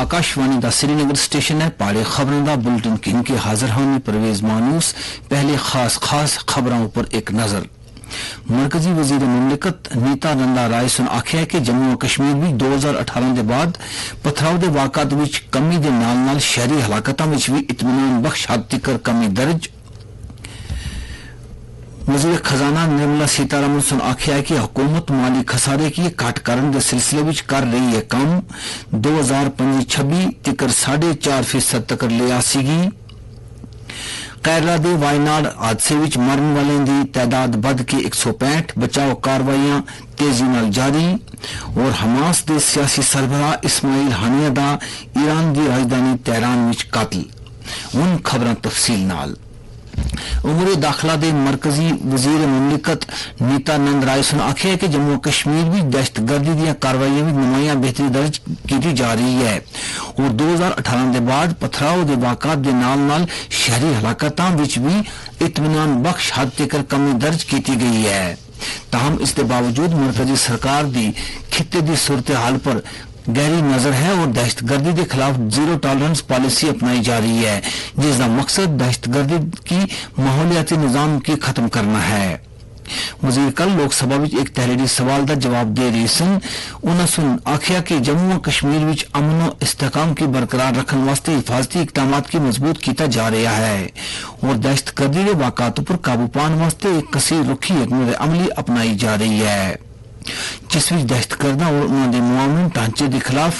आकाशवाणी दा श्रीनगर स्टेशन है। पाड़े खबरों दा बुलेटिन किन के हाजिर होने परवेज मानूस। पहले खास खबरों पर एक नजर। मरकजी वजीर मुमलिकत नीता नंदा राय सुन आख्या है कि जम्मू कश्मीर भी 2018 के बाद पथराव के वाकत विच कमी के नाल शहरी हलाकतों में भी इत्मीनान बख्श हद तक कमी दर्ज। वजीर खजाना निर्मला सीतारमण सुन आख्या है कि हुकूमत माली खसारे की घट करने के सिलसिले में कर रही है काम। 2025-26 तक 4.5% तक ले आसीगी। केरला के वायनाड हादसे में मरने वाले की तादाद बढ़ के 165। बचाव कार्रवाइयां तेजी नाल जारी। और हमास के सियासी सरबराह इस्माइल हानिया दा ईरान की राजधानी तेहरान में कत्ल। उन खबरां तफसील नाल। उमूर दाखिला दे मरकजी वजीर मुमलिकत नीता नंद राय सुन आख्या कि जम्मू कश्मीर में दहशतगर्दी दी कार्रवाइयां भी नुमाया बेहतरी दर्ज की जा रही है और 2018 के बाद पथराव के वाकत के नाल शहरी हलाकतों विच भी इत्मीनान बख्श हद तक कमी दर्ज की गई है। ताहम इसके बावजूद मरकजी सरकार की खिते की सूरत हाल पर गहरी नजर है और दहशतगर्दी के खिलाफ जीरो टॉलरेंस पॉलिसी अपनाई जा रही है, जिसका मकसद दहशतगर्दी की माहौलियाती निजाम की खत्म करना है। वजीर कल लोकसभा में एक तहरीरी सवाल का जवाब दे रही सन। उन्होंने सुन आख्या कि जम्मू कश्मीर में अमन और इस्तेकाम की बरकरार रखने वास्ते हिफाजती इकदाम की मजबूत किया जा रहा है और दहशतगर्दी के वाकतों पर काबू पाने वास्ते एक कसीर रुखी हिकमत अमली अपनाई जा रही है, जिस विच दहशतगर्दां और उन्होंने मुआवन ढांचे के खिलाफ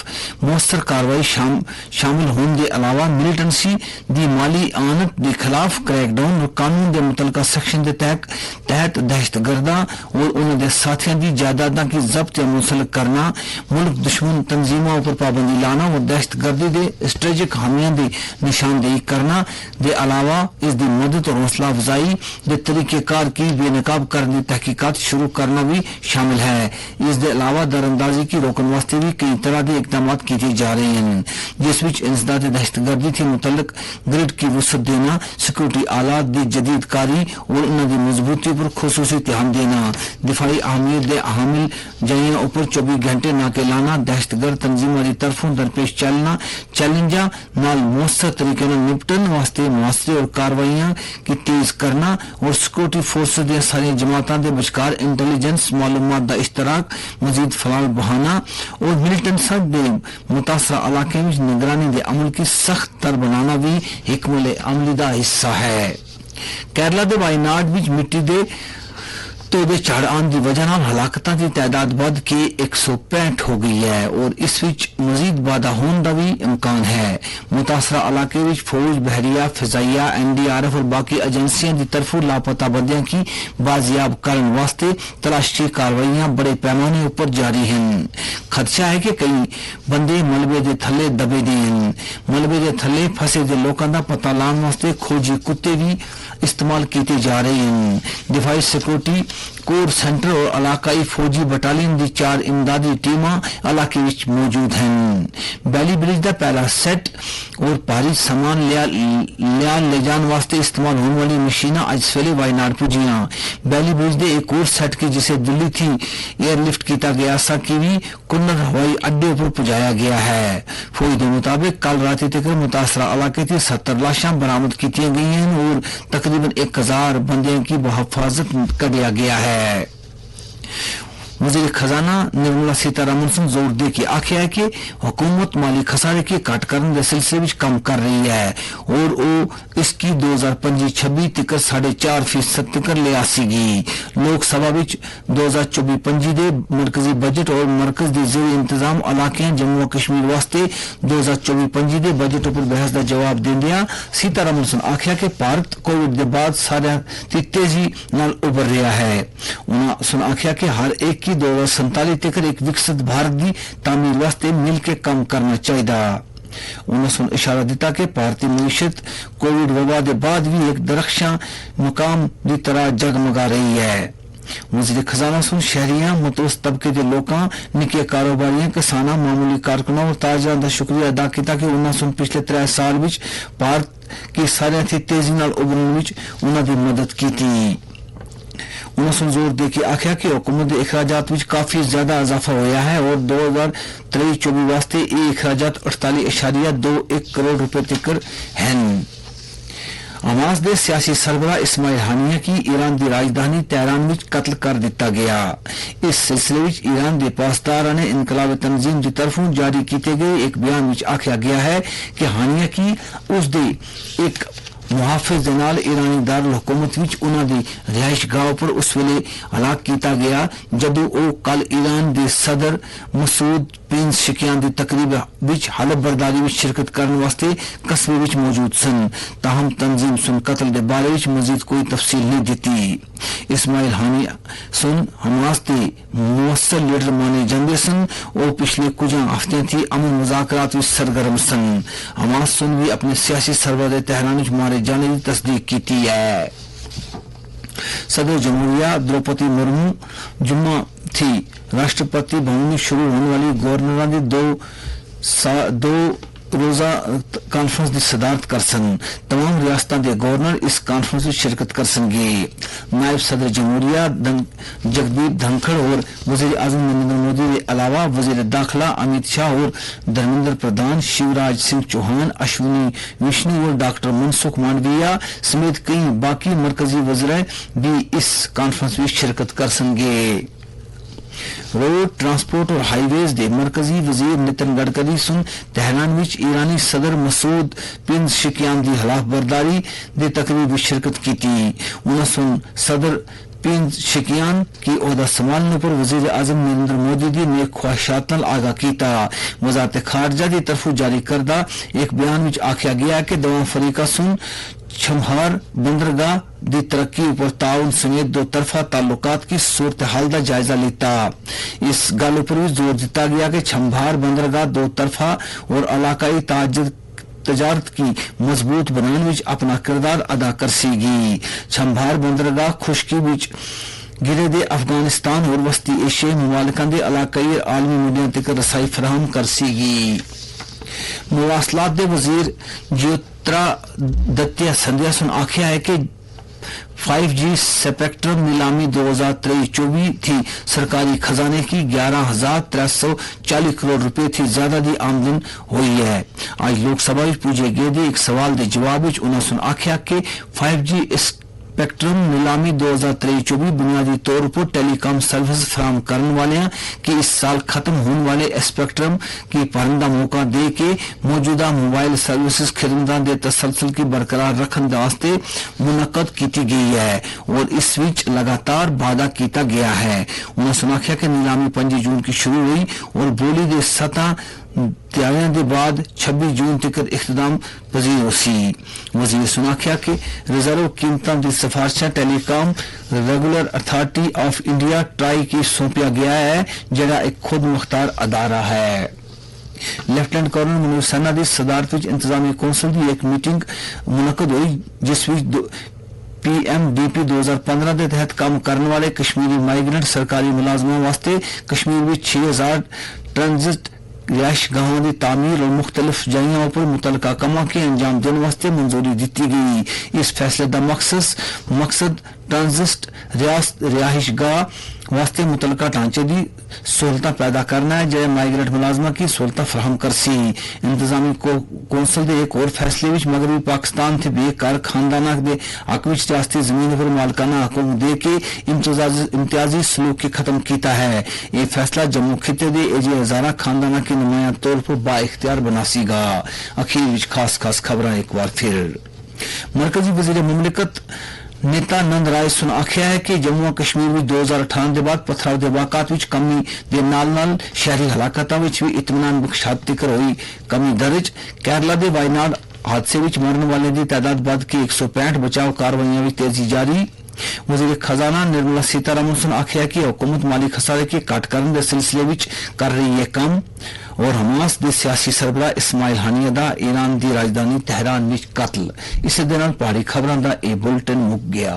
मौसर कार्रवाई शामिल होने के अलावा मिलिटेंसी की माली आनत के खिलाफ क्रैकडाउन और कानून के मुतलका सेक्शन के तहत दहशतगर्दां और उन्होंने साथियों की जायदादों की जब्त या मुंसलिक करना, मुल्क दुश्मन तंजीमों पर पाबंदी लाना और दहशतगर्दी के स्ट्रेटेजिक हामियों की निशानदेही करना के अलावा इसकी मदद और हौसला अफजाई के तरीकेकार की बेनकाब करने की तहकीकात शुरू करना भी शामिल है। इसके अलावा दरअंदाजी की रोकने वास्ते भी कई तरह के इकदाम किए जा रहे हैं, जिस विच इंसदाद दहशतगर्दी से मुतल्लक ग्रिड की वसत देना, सिक्योरिटी आलात की जदीदकारी और उनकी मजबूती पर खुसूसी ध्यान देना, दिफाई अहमियत के हामिल जगहों पर 24 घंटे नाके लाना, दहशतगर्द तंजीमों की तरफों दरपेश चलना, चैलेंजा नाल मौसर तरीके निपटन वास्ते मुआसरे और कार्रवाइयां की तेज करना और सिक्योरिटी फोर्स दी सारी जमातों के विचकार इंटेलीजेंस मालूमात का इश्तराक मजीद फलाल बहाना और मिलिटेंट्स के मुतासरा इलाके में निगरानी के अमल की सख्त तर बनाना भी हिकमत अमली का हिस्सा है। केरला के वायनाड में मिट्टी के तोबे चढ़ आने की वजह हलाकतों की तादाद बढ़ के 165 हो गई है और इस विच मजीद वाधा होने का भी इम्कान है। मुतासरा इलाके में फौज, बहरिया, फिजाइया, NDRF और बाकी एजेंसियों की तरफों लापता बंदियों की बाजियाब करने वास्ते तलाशी कार्रवाइयां बड़े पैमाने पर जारी हैं। खदशा है कि कई बंदे मलबे के थले दबे दे हैं। मलबे के थले फसे दे लोगों का पता लाने वास्ते खोजी कुत्ते भी इस्तेमाल किए जा रहे हैं। दिफाई सिक्योरिटी कोर सेंटर और इलाकाई फौजी बटालियन की 4 इमदादी टीमां इलाके विच मौजूद हैं। बैली ब्रिज का पहला सेट और भारी सामान ले जाने वास्ते इस्तेमाल होने वाली मशीनां अज सवेले वायनाड पुजियां। बैली ब्रिज के एक और सेट की जिसे दिल्ली थी एयरलिफ्ट किया गया सा कि भी कुन्नर हवाई अड्डे पर पुजाया गया है। फौज के मुताबिक कल रात तक मुतासरा इलाके की 70 लाशां बरामद की गई हैं और तकरीबन 1000 बंदे की हिफाजत कर लिया गया है। वजीर खजाना निर्मला सीतारमण ने जोर दे के आख्या है कि हुकूमत माली खसारे की घट करने के सिलसिले में काम कर रही है और वो इसकी 2025-26 तक 4.5% तक ले आसीगी। लोकसभा में 2024-25 के मरकजी बजट और मरकज के जेर इंतजाम इलाके जम्मू कश्मीर वास्ते 2024-25 के बजट पर बहस का जवाब देंदिया सीतारमण ने आख्या कि भारत कोविड के बाद सारे तेजी नाल उभर रहा है। उन्होंने आख्या कि हर एक की 2047 तक एक विकसित भारत की तामीर वास्ते मिलकर काम करना चाहिए। उन्होंने इशारा दिता कि भारतीय मीशत कोविड वबा के बाद भी एक दरख्शां मुकाम की तरह जगमगा रही है। वजीर खजाना सुन शहरियां, मतवस्त तबके के लोगों, निके कारोबारियों, किसानों, मामूली कारकुनों और ताजरां का शुक्रिया अदा किया कि उन्होंने पिछले 3 साल में भारत की सारियां तेजी नाल उभरन विच उन्हां दी मदद की। उन्होंने जोर दे के आख्या कि हुकूमत के अखराजात में काफी ज्यादा इजाफा होया है और 2023-24 वास्ते ये अखराजात 48.21 करोड़ रुपए तक हैं। हमास दे सियासी सरबराह इस्माइल हानिया की ईरान की राजधानी तेहरान में कत्ल कर दिता गया। इस सिलसिले में ईरान के पासदार ने इनकलाब तंजीम की तरफों जारी किए गए एक बयान में आख्या गया है कि हानिया की उस दे एक मुहाफिज दे नाल ईरानी दारुल हुकूमत विच उन्हां दी रिहाइश गाह पर उस वेले हलाक किया गया जदों वो कल ईरान के सदर मसूद पेज़ेशकियान की तकरीब विच हलफ बरदारी में शिरकत करने वास्ते कस्बे विच मौजूद सन। ताहम तंजीम सुन कत्ल के बारे में मजीद कोई तफसील नहीं दी। इस्माइल हानिया सुन हमास के मुवस्सल लीडर माने जाते सन और पिछले कुछ हफ्ते थी अमन मुज़ाकरात में सरगर्म सन। हमास सुन भी अपने सियासी सरबराह तेहरान में मारे जाने की तस्दीक की है। सदर जमहूरिया द्रौपदी मुर्मू जुम्मा थी राष्ट्रपति भवन में शुरू होने वाली गवर्नर की दो रोजा कॉन्फ्रेंस की सदारत कर सन। तमाम रियासतों के गवर्नर इस कॉन्फ्रेंस में शिरकत कर सकेंगे। नायब सदर जमहूरिया जगदीप धनखड़ और वजीर आजम नरेंद्र मोदी के अलावा वजीर दाखिला अमित शाह और धर्मेंद्र प्रधान, शिवराज सिंह चौहान, अश्विनी विष्णु और डॉक्टर मनसुख मांडविया समेत कई बाकी मरकजी वज़ीर भी इस कॉन्फ्रेंस में शिरकत कर सकेंगे। रोड ट्रांसपोर्ट और हाईवेज के मरकजी वजीर नितिन गडकरी सुन तेहरान में ईरानी सदर मसूद पेज़ेशकियान की हलाफ बरदारी की तकरीब में शिरकत की। उन्होंने सुन सदर पेज़ेशकियान की ओहदा संभालने पर वजीर आजम नरेंद्र मोदी की नेक ख्वाहिशात नाल आगाह किया। वजारत खारजा की तरफों जारी करदा एक बयान में आख्या गया कि दोवां फरीका सुन छम्हार बंदरगाह की तरक्की पर ताउन समेत दो तरफा ताल्लुकात की सूरत हाल का जायजा लिता। इस गल पर भी जोर दिता गया कि छम्हार बंदरगाह दो तरफा और इलाकाई तजारत की मजबूत बनाने में अपना किरदार अदा कर सीगी। छम्हार बंदरगाह खुशकी विच गिरे दे अफगानिस्तान और वस्ती एशियाई मुमालिकां दे इलाकाई आलमी मीडिया तक रसाई फराहम कर सीगी। मवासलात दे वजीर ज्योतिरादित्य सिंधिया सुन आख्या है कि 5G स्पेक्ट्रम नीलामी 2023-24 थी सरकारी खजाने की 11,340 करोड़ रुपए थी ज्यादा दी आमदन हुई है। आज लोकसभा में पूछे गए एक सवाल के जवाब में उन्होंने आख्या कि 5G स्पेक्ट्रम नीलामी 2023-24 बुनियादी तौर पर टेलीकॉम सर्विस फराहम करने वाले कि इस साल खत्म होने वाले स्पेक्ट्रम की परिंदा मौका दे के मौजूदा मोबाइल सर्विसेज खिदमतां दे तसलसल की बरकरार रखने वास्ते मुनक्कद की गई है और इस विच लगातार वादा किया गया है। उन्होंने आख्या कि नीलामी 5 जून की शुरू हुई और बोली दे सतह तैयारियों के बाद 26 जून तक इख्तिताम पजीर होसी। वजीर सुनाख्या कि रिजर्व कीमतों की सिफारिशें telecom regular authority of India try की सौंपा गया है जरा एक खुद मुख्तार अदारा है। लेफ्टिनेंट कर्नल मनोज सिन्हा की सदारत में इंतजामी कौंसल की एक मीटिंग मुनक्कद हुई जिस PMDP 2015 के तहत काम करने वाले कश्मीरी माइग्रेंट सरकारी मुलाजमों वास्ते कश्मीर में 6000 ट्रांजिट रिहाइश गाहों की तामीर और मुख्तलिफ जाइयों पर मुतलका कामों के अंजाम देने वास्ते मंजूरी दी गई। इस फैसले का मकसद ट्रांजिट रिहाइश गाह वास्ते मुतलका ढांचे की सहूलत पैदा करना है जो माइग्रेंट मुलाजमा की सहूलत फराहम कर सी। इंतजामी कौंसल के एक और फैसले में मगरबी पाकिस्तान से बेकार खानदाना के हक में रियासती जमीन पर मालकाना हकूक दे के इम्तियाजी सलूक के खत्म किया है। ये फैसला जम्मू खिते के एजे हजारा खानदाना के नुमाया तौर पर बाइख्तियार बना सीगा। अखीर खास खबर एक बार फिर मरकजी वजीर मुमलिकत नेता नंद राय सुन आख्या है कि जम्मू कश्मीर में 2018 के बाद पथराव के वाक़ात में कमी के नाल शहरी हलाकतों में भी इत्मीनान बख्श हद तक हुई कमी दर्ज। केरला के वायनाड हादसे में मरने वाले की तादाद बढ़ के 165 बचाव कार्रवाइयां भी तेजी जारी। वजीर खजाना निर्मला सीतारमण सुन आख्या कि हुकूमत माली खसारे के घट करने के सिलसिले में कर रही है काम और हमास के सियासी सरबराह इस्माइल हानिया दा ईरान की राजधानी तेहरान में कत्ल। इस दे नाल पहाड़ी खबरों का यह बुलेटिन मुक गया।